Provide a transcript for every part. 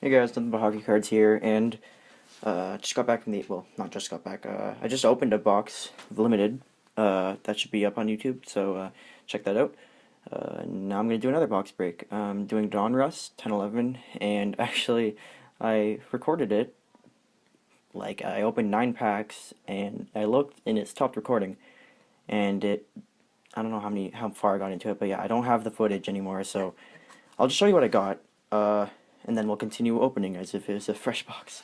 Hey guys, nothing but hockey cards here, and just got back from the, well, not just got back, I just opened a box of Limited, that should be up on YouTube, so check that out. Now I'm going to do another box break. I'm doing Donruss 1011, and actually, I recorded it, like, I opened 9 packs, and I looked, and it stopped recording, and I don't know how far I got into it, but yeah, I don't have the footage anymore, so I'll just show you what I got, and then we'll continue opening as if it was a fresh box.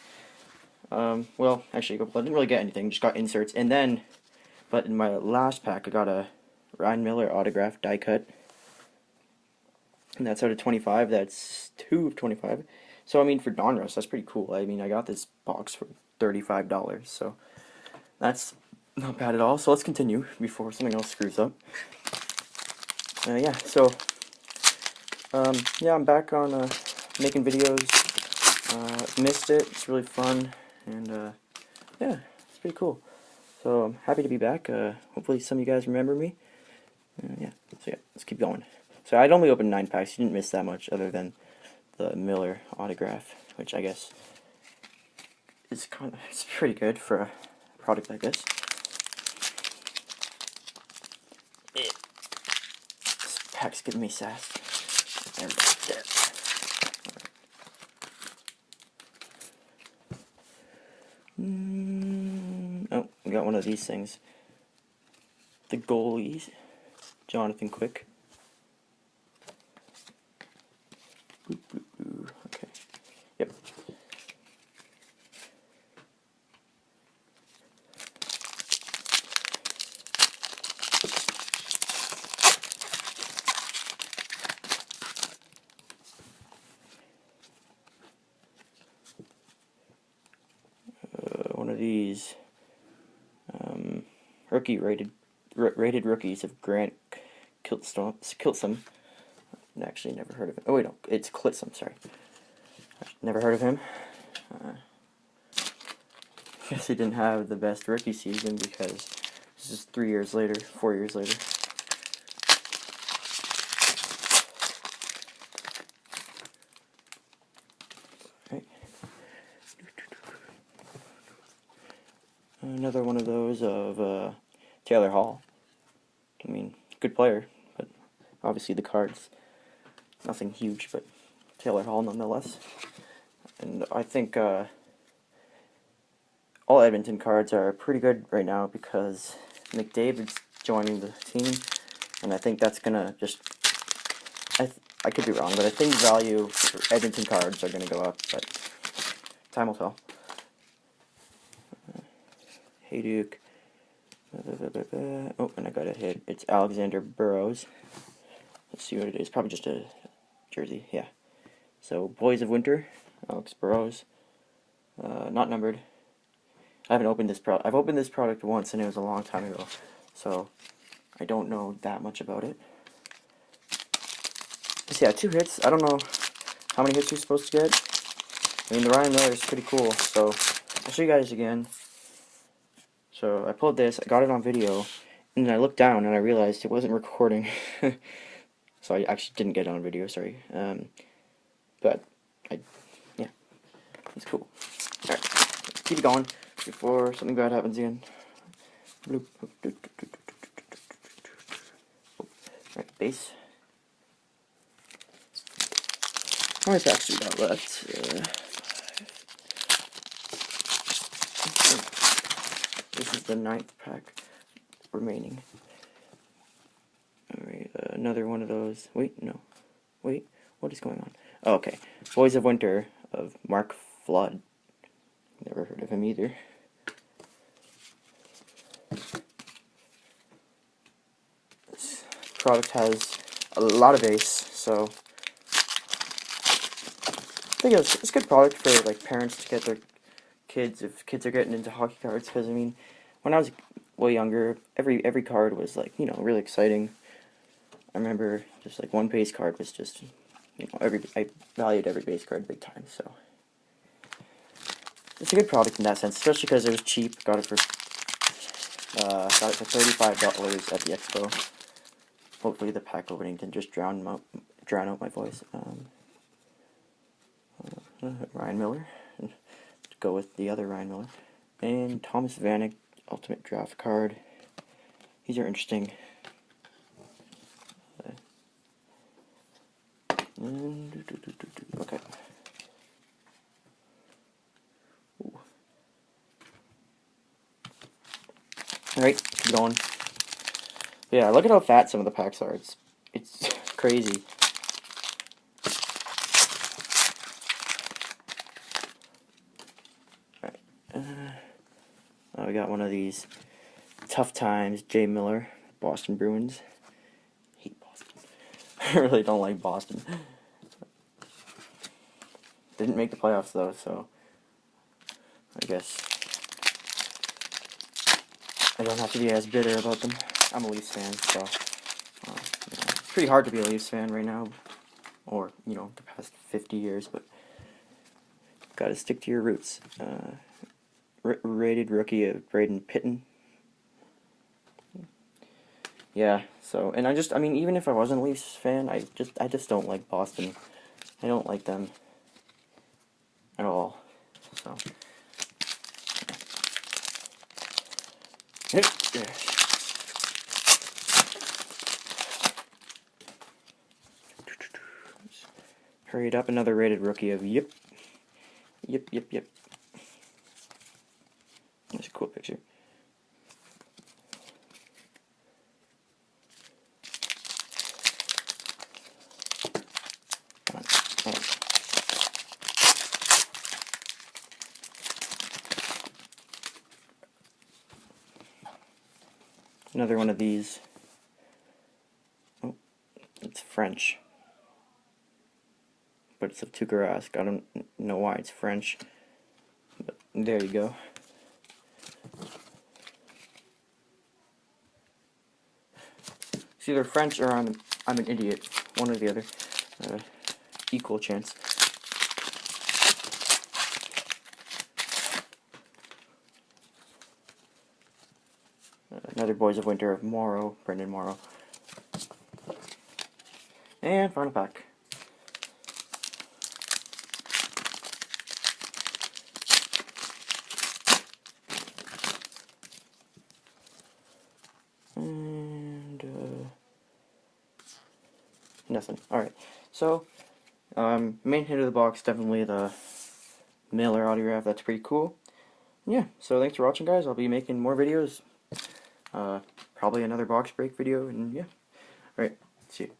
Well, actually, I didn't really get anything, just got inserts, and then, but in my last pack, I got a Ryan Miller autograph die cut, and that's out of 25, that's 2 of 25, so I mean, for Donruss, that's pretty cool. I mean, I got this box for $35, so that's not bad at all. So let's continue before something else screws up. Yeah, so, yeah, I'm back on, making videos. Missed it, it's really fun, and, yeah, it's pretty cool. So I'm happy to be back. Hopefully some of you guys remember me. Yeah, so yeah, let's keep going. So I'd only opened 9 packs, you didn't miss that much other than the Miller autograph, which I guess is it's pretty good for a product like this. This pack's giving me sass. There we go. There. Oh, we got one of these things. The goalies, Jonathan Quick. Okay. Yep. One of these rookie rated rookies of Grant Kiltsum. Actually, never heard of him. Oh wait, no, it's Klitsum. Sorry, never heard of him. Guess he didn't have the best rookie season because this is 3 years later, 4 years later. Right. Another one of those of Taylor Hall. I mean, good player, but obviously the cards, nothing huge, but Taylor Hall nonetheless. And I think all Edmonton cards are pretty good right now because McDavid's joining the team, and I think that's gonna just, I could be wrong, but I think value for Edmonton cards are gonna go up, but time will tell. Hey Duke. Oh, and I got a hit. It's Alexander Burrows. Let's see what it is. Probably just a jersey. Yeah. So Boys of Winter, Alex Burrows. Not numbered. I haven't opened this product. I've opened this product once, and it was a long time ago, so I don't know that much about it. But yeah, 2 hits. I don't know how many hits you're supposed to get. I mean, the Ryan Miller is pretty cool, so I'll show you guys again. So I pulled this, I got it on video, and then I looked down and I realized it wasn't recording. So I actually didn't get it on video, sorry. But, yeah, it's cool. Alright, keep it going before something bad happens again. Alright, base. How many packs do we got left? This is the 9th pack remaining. Alright, another one of those. Wait, no. Wait, what is going on? Oh, okay. Boys of Winter of Mark Flood. Never heard of him either. This product has a lot of ace, so I think it's a good product for like parents to get their kids if kids are getting into hockey cards, because I mean, when I was way younger, every card was like, you know, really exciting. I remember just like one base card was just, you know, I valued every base card big time, so it's a good product in that sense, especially because it was cheap. Got it for $35 at the expo. Hopefully the pack opening didn't just drown out my voice. Ryan Miller. Go with the other Ryan Miller. And Thomas Vanek, Ultimate Draft card. These are interesting. Okay. Alright, keep going. Yeah, look at how fat some of the packs are. It's crazy. Alright. We got one of these Tough Times, Jay Miller, Boston Bruins. I hate Boston. I really don't like Boston. Didn't make the playoffs though, so I guess I don't have to be as bitter about them. I'm a Leafs fan, so it's pretty hard to be a Leafs fan right now, or the past 50 years. But gotta stick to your roots. Rated rookie of Braden Pitton. Yeah. So, and I mean, even if I wasn't a Leafs fan, I just don't like Boston. I don't like them at all. So. Hurry it up, another rated rookie of Yep. That's a cool picture. Another one of these. Oh, it's French. But it's of Tukarask. I don't know why it's French. But there you go. It's either French or I'm an idiot. One or the other. Equal chance. Another Boys of Winter of Morrow, Brendan Morrow. And final pack. And nothing. Alright, so main hit of the box, definitely the Miller autograph. That's pretty cool. Yeah, so thanks for watching, guys. I'll be making more videos. Probably another box break video, and yeah. Alright, see you.